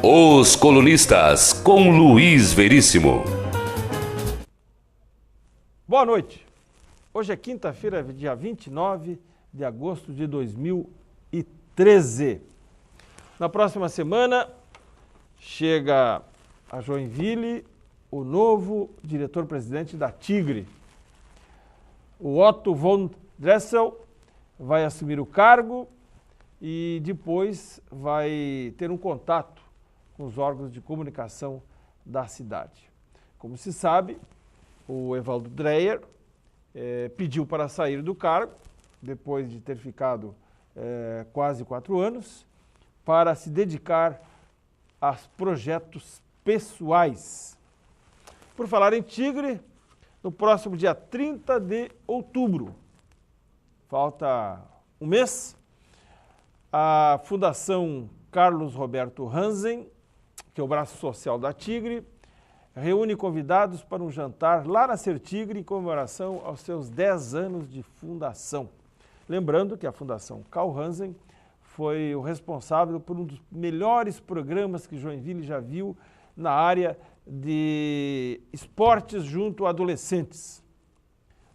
Os Colunistas, com Luiz Veríssimo. Boa noite. Hoje é quinta-feira, dia 29 de agosto de 2013. Na próxima semana, chega a Joinville o novo diretor-presidente da Tigre. O Otto von Dressel vai assumir o cargo e depois vai ter um contato com os órgãos de comunicação da cidade. Como se sabe, o Evaldo Dreyer pediu para sair do cargo, depois de ter ficado quase 4 anos, para se dedicar a projetos pessoais. Por falar em Tigre, no próximo dia 30 de outubro, falta um mês, a Fundação Carlos Roberto Hansen, que é o braço social da Tigre, reúne convidados para um jantar lá na Ser Tigre em comemoração aos seus 10 anos de fundação. Lembrando que a Fundação Carl Hansen foi o responsável por um dos melhores programas que Joinville já viu na área de esportes junto a adolescentes.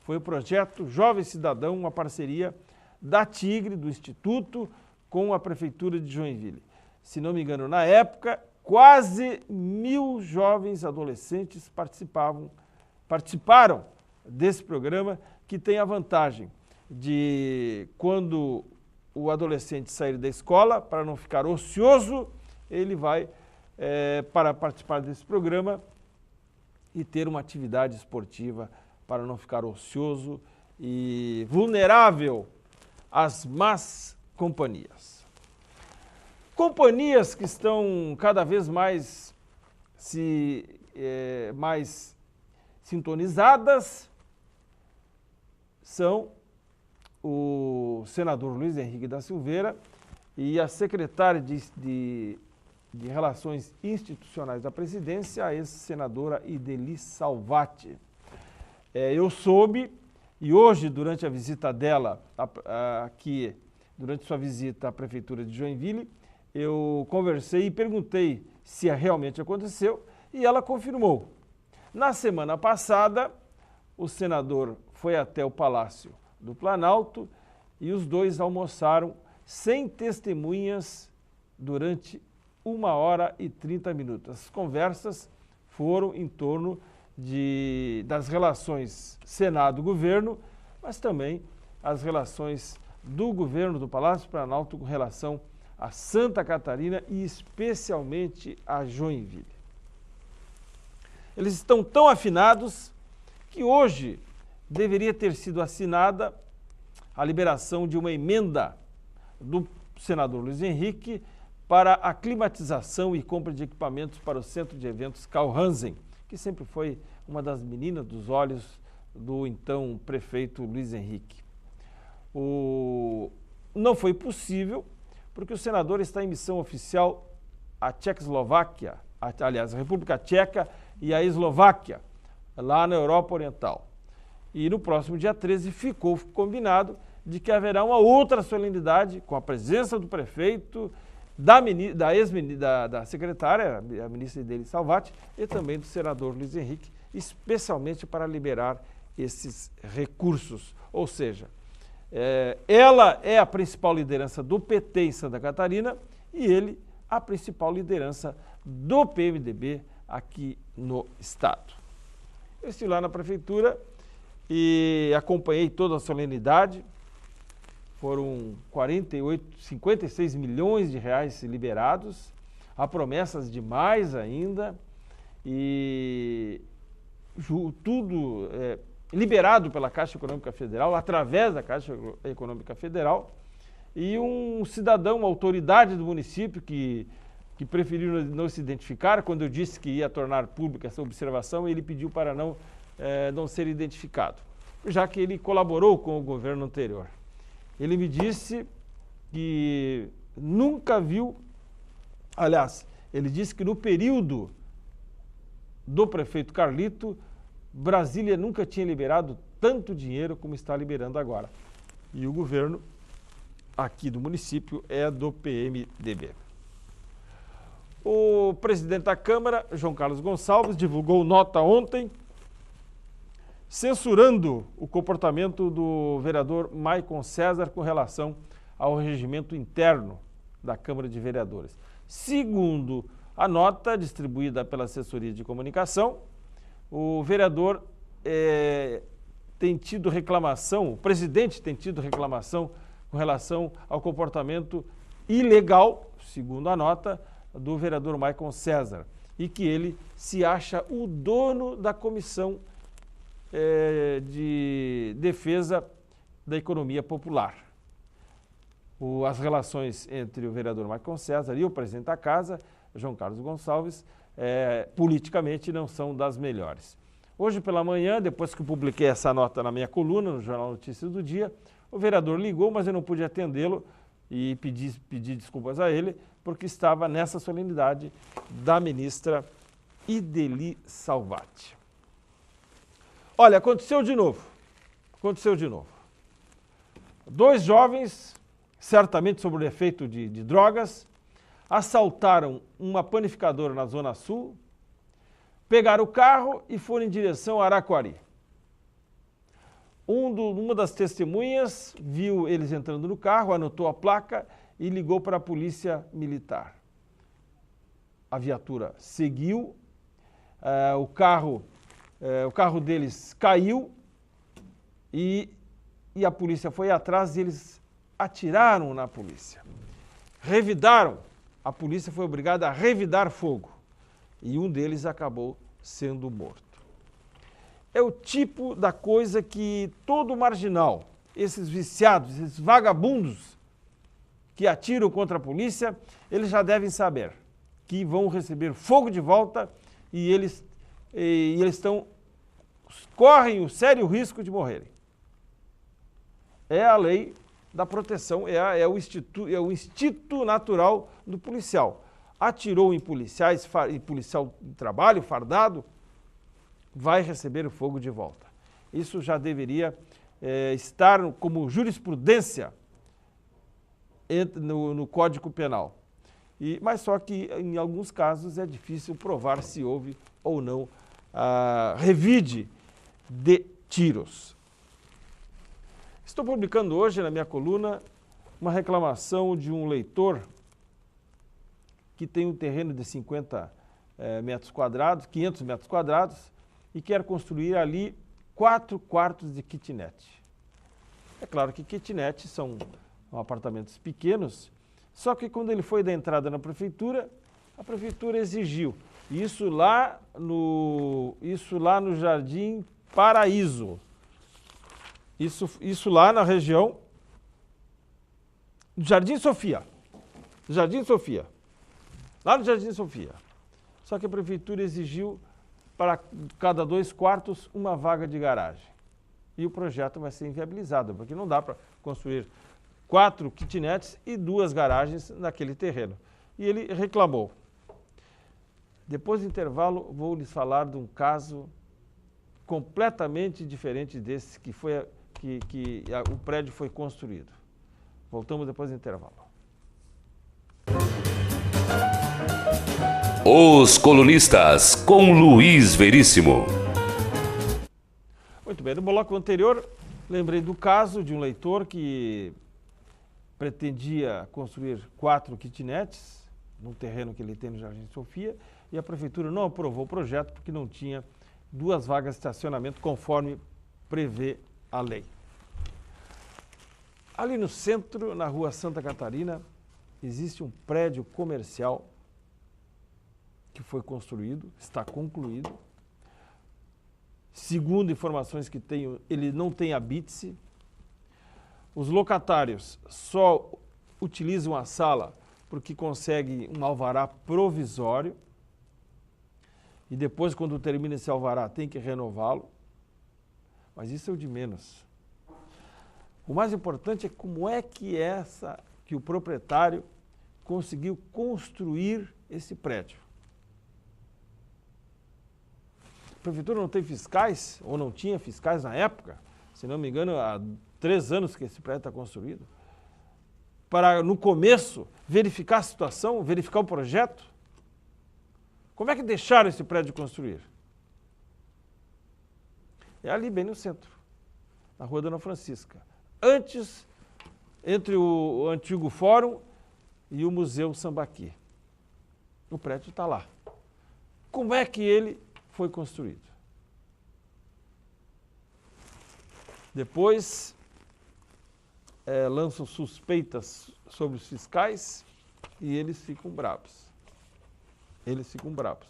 Foi o projeto Jovem Cidadão, uma parceria da Tigre, do Instituto, com a Prefeitura de Joinville. Se não me engano, na época, quase 1.000 jovens adolescentes participaram desse programa, que tem a vantagem de, quando o adolescente sair da escola, para não ficar ocioso, ele vai para participar desse programa e ter uma atividade esportiva para não ficar ocioso e vulnerável às más companhias. Companhias que estão cada vez mais sintonizadas são o senador Luiz Henrique da Silveira e a secretária de Relações Institucionais da Presidência, a ex-senadora Ideli Salvati. Eu soube, e hoje, durante a visita dela aqui, durante sua visita à Prefeitura de Joinville, eu conversei e perguntei se realmente aconteceu e ela confirmou. Na semana passada, o senador foi até o Palácio do Planalto e os dois almoçaram sem testemunhas durante 1h30. As conversas foram em torno das relações Senado-Governo, mas também as relações do governo do Palácio do Planalto com relação a Santa Catarina e especialmente a Joinville. Eles estão tão afinados que hoje deveria ter sido assinada a liberação de uma emenda do senador Luiz Henrique para a climatização e compra de equipamentos para o Centro de Eventos Carl Hansen, que sempre foi uma das meninas dos olhos do então prefeito Luiz Henrique. Não foi possível, porque o senador está em missão oficial à Tchecoslováquia, aliás, a República Tcheca e a Eslováquia, lá na Europa Oriental. E no próximo dia 13 ficou combinado de que haverá uma outra solenidade com a presença do prefeito, da secretária, a ministra Ideli Salvati, e também do senador Luiz Henrique, especialmente para liberar esses recursos. Ou seja, ela é a principal liderança do PT em Santa Catarina e ele a principal liderança do PMDB aqui no estado. Eu estive lá na prefeitura e acompanhei toda a solenidade. Foram 56 milhões de reais liberados, há promessas de mais ainda, e tudo liberado pela Caixa Econômica Federal, através da Caixa Econômica Federal, e um cidadão, uma autoridade do município que preferiu não se identificar, quando eu disse que ia tornar pública essa observação, ele pediu para não ser identificado, já que ele colaborou com o governo anterior. Ele me disse que nunca viu, aliás, ele disse que no período do prefeito Carlito, Brasília nunca tinha liberado tanto dinheiro como está liberando agora. E o governo aqui do município é do PMDB. O presidente da Câmara, João Carlos Gonçalves, divulgou nota ontem censurando o comportamento do vereador Maicon César com relação ao regimento interno da Câmara de Vereadores. Segundo a nota distribuída pela assessoria de comunicação, o vereador tem tido reclamação, o presidente tem tido reclamação com relação ao comportamento ilegal, segundo a nota, do vereador Maicon César, e que ele se acha o dono da comissão de defesa da economia popular. As relações entre o vereador Maicon César e o presidente da casa, João Carlos Gonçalves, politicamente não são das melhores. Hoje pela manhã, depois que eu publiquei essa nota na minha coluna, no Jornal Notícias do Dia, o vereador ligou, mas eu não pude atendê-lo e pedi desculpas a ele, porque estava nessa solenidade da ministra Idely Salvati. Olha, aconteceu de novo. Dois jovens, certamente sob o efeito de drogas, assaltaram uma panificadora na Zona Sul, pegaram o carro e foram em direção a Araquari. Uma das testemunhas viu eles entrando no carro, anotou a placa e ligou para a polícia militar. A viatura seguiu, o carro deles caiu e a polícia foi atrás e eles atiraram na polícia. Revidaram, a polícia foi obrigada a revidar fogo e um deles acabou sendo morto. É o tipo da coisa que todo marginal, esses viciados, esses vagabundos que atiram contra a polícia, eles já devem saber que vão receber fogo de volta e eles correm o sério risco de morrerem. É a lei da proteção, é o instinto natural do policial. Atirou em policiais, em policial de trabalho, fardado, vai receber o fogo de volta. Isso já deveria estar como jurisprudência no Código Penal. Mas só que em alguns casos é difícil provar se houve ou não revide de tiros. Estou publicando hoje na minha coluna uma reclamação de um leitor que tem um terreno de 500 metros quadrados e quer construir ali 4 quartos de kitnet. É claro que kitnet são apartamentos pequenos, só que quando ele foi dar entrada na prefeitura, a prefeitura exigiu isso lá no Jardim Paraíso. Isso lá na região do Jardim Sofia. Lá no Jardim Sofia. Só que a prefeitura exigiu para cada 2 quartos uma vaga de garagem. E o projeto vai ser inviabilizado, porque não dá para construir 4 kitnets e 2 garagens naquele terreno. E ele reclamou. Depois do intervalo, vou lhes falar de um caso completamente diferente desse que o prédio foi construído. Voltamos depois do intervalo. Os Colunistas, com Luiz Veríssimo. Muito bem, no bloco anterior, lembrei do caso de um leitor que pretendia construir 4 kitnets num terreno que ele tem no Jardim Sofia e a prefeitura não aprovou o projeto porque não tinha 2 vagas de estacionamento conforme prevê a lei. Ali no centro, na rua Santa Catarina, existe um prédio comercial que foi construído, está concluído. Segundo informações que tenho, ele não tem habite-se. Os locatários só utilizam a sala porque conseguem um alvará provisório e depois, quando termina esse alvará, tem que renová-lo. Mas isso é o de menos. O mais importante é como é que o proprietário conseguiu construir esse prédio. A prefeitura não tem fiscais, ou não tinha fiscais na época, se não me engano, há 3 anos que esse prédio está construído, para, no começo, verificar a situação, verificar o projeto. Como é que deixaram esse prédio construir? É ali, bem no centro, na Rua Dona Francisca. Antes, entre o antigo Fórum e o Museu Sambaqui. O prédio está lá. Como é que ele foi construído? Depois, lançam suspeitas sobre os fiscais e eles ficam bravos. Eles ficam bravos.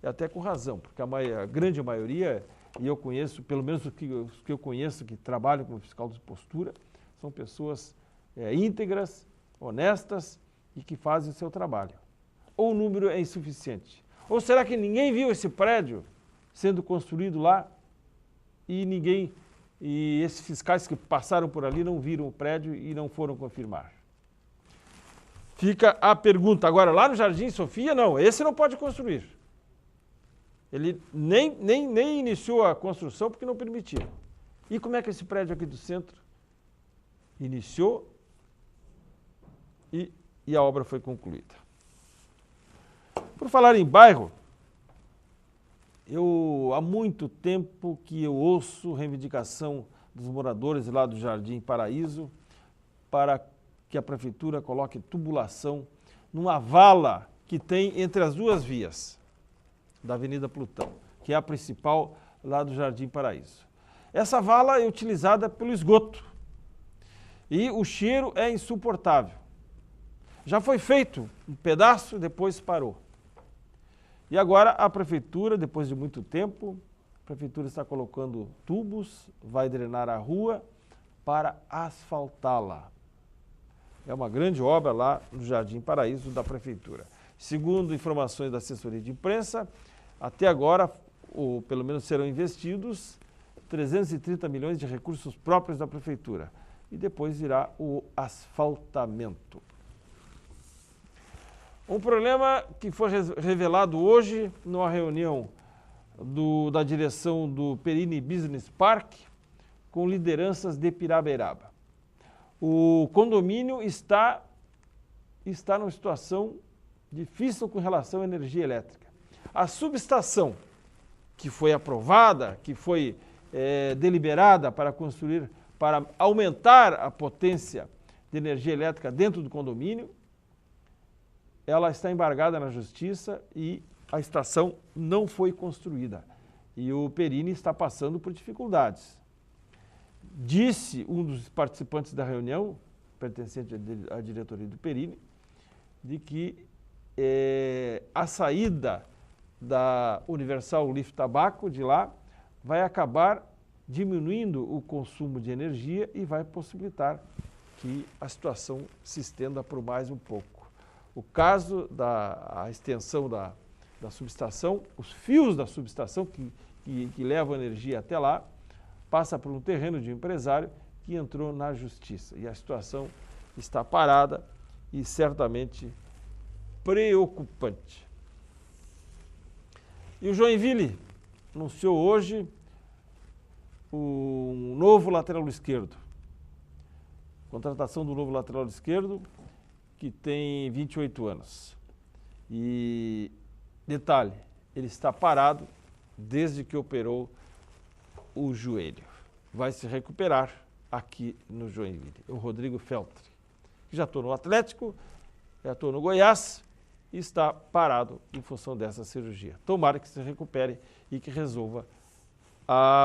E até com razão, porque a grande maioria, e eu conheço, pelo menos os que eu conheço que trabalham como fiscal de postura, são pessoas íntegras, honestas e que fazem o seu trabalho. Ou o número é insuficiente? Ou será que ninguém viu esse prédio sendo construído lá e esses fiscais que passaram por ali não viram o prédio e não foram confirmar? Fica a pergunta. Agora, lá no Jardim Sofia, não, esse não pode construir. Ele nem iniciou a construção porque não permitiu. E como é que esse prédio aqui do centro iniciou e a obra foi concluída? Por falar em bairro, há muito tempo que eu ouço reivindicação dos moradores lá do Jardim Paraíso para que a prefeitura coloque tubulação numa vala que tem entre as duas vias da Avenida Plutão, que é a principal lá do Jardim Paraíso. Essa vala é utilizada pelo esgoto e o cheiro é insuportável. Já foi feito um pedaço, depois parou. E agora a prefeitura, depois de muito tempo, a prefeitura está colocando tubos, vai drenar a rua para asfaltá-la. É uma grande obra lá no Jardim Paraíso da prefeitura. Segundo informações da assessoria de imprensa, até agora, ou pelo menos serão investidos 330 milhões de recursos próprios da prefeitura. E depois virá o asfaltamento. Um problema que foi revelado hoje numa reunião da direção do Perini Business Park com lideranças de Piraberaba. O condomínio está numa situação difícil com relação à energia elétrica. A subestação que foi aprovada, que foi deliberada para construir, para aumentar a potência de energia elétrica dentro do condomínio, ela está embargada na justiça e a estação não foi construída. E o Perini está passando por dificuldades. Disse um dos participantes da reunião, pertencente à diretoria do Perini, de que a saída da Universal Leaf Tabaco de lá vai acabar diminuindo o consumo de energia e vai possibilitar que a situação se estenda por mais um pouco. O caso da extensão da subestação, os fios da subestação que levam energia até lá, passa por um terreno de um empresário que entrou na justiça. E a situação está parada e certamente preocupante. E o Joinville anunciou hoje um novo lateral esquerdo. Contratação do novo lateral esquerdo, que tem 28 anos. E, detalhe, ele está parado desde que operou o joelho. Vai se recuperar aqui no Joinville. O Rodrigo Feltri, que já atuou no Atlético, já atuou no Goiás e está parado em função dessa cirurgia. Tomara que se recupere e que resolva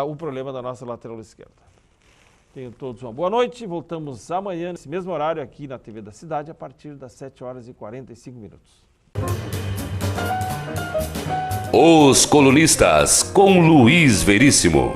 o problema da nossa lateral esquerda. Tenham todos uma boa noite. Voltamos amanhã, nesse mesmo horário, aqui na TV da Cidade, a partir das 7h45. Os Colunistas, com Luiz Veríssimo.